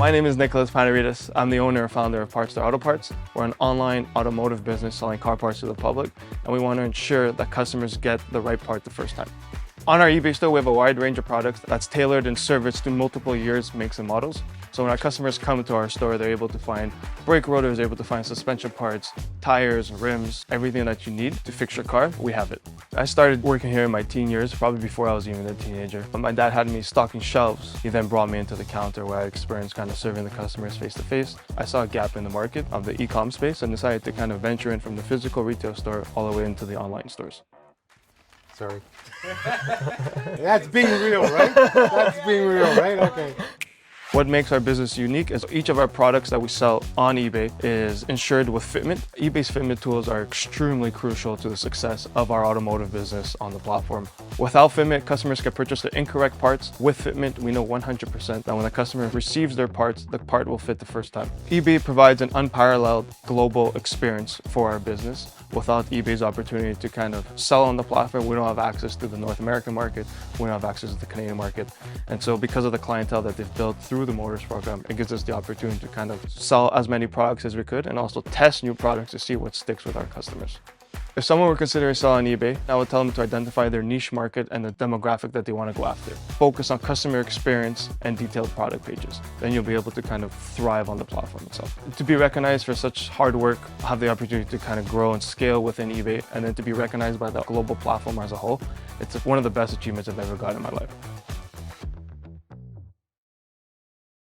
My name is Nicolas Panaritis. I'm the owner and founder of Partsterr Auto Parts. We're an online automotive business selling car parts to the public, and we want to ensure that customers get the right part the first time. On our eBay store, we have a wide range of products that's tailored and serviced through multiple years, makes, and models. So when our customers come to our store, they're able to find brake rotors, they're able to find suspension parts, tires, rims, everything that you need to fix your car, we have it. I started working here in my teen years, probably before I was even a teenager. My dad had me stocking shelves. He then brought me into the counter where I experienced kind of serving the customers face to face. I saw a gap in the market of the e-com space and decided to kind of venture in from the physical retail store all the way into the online stores. Sorry. That's being real, right? That's being real, right? Okay. What makes our business unique is each of our products that we sell on eBay is insured with fitment. eBay's fitment tools are extremely crucial to the success of our automotive business on the platform. Without fitment, customers can purchase the incorrect parts. With fitment, we know 100% that when the customer receives their parts, the part will fit the first time. eBay provides an unparalleled global experience for our business. Without eBay's opportunity to kind of sell on the platform, we don't have access to the North American market, we don't have access to the Canadian market. And so because of the clientele that they've built through the Motors program, it gives us the opportunity to kind of sell as many products as we could and also test new products to see what sticks with our customers. If someone were considering selling on eBay, I would tell them to identify their niche market and the demographic that they want to go after. Focus on customer experience and detailed product pages. Then you'll be able to kind of thrive on the platform itself. To be recognized for such hard work, have the opportunity to kind of grow and scale within eBay, and then to be recognized by the global platform as a whole, it's one of the best achievements I've ever got in my life.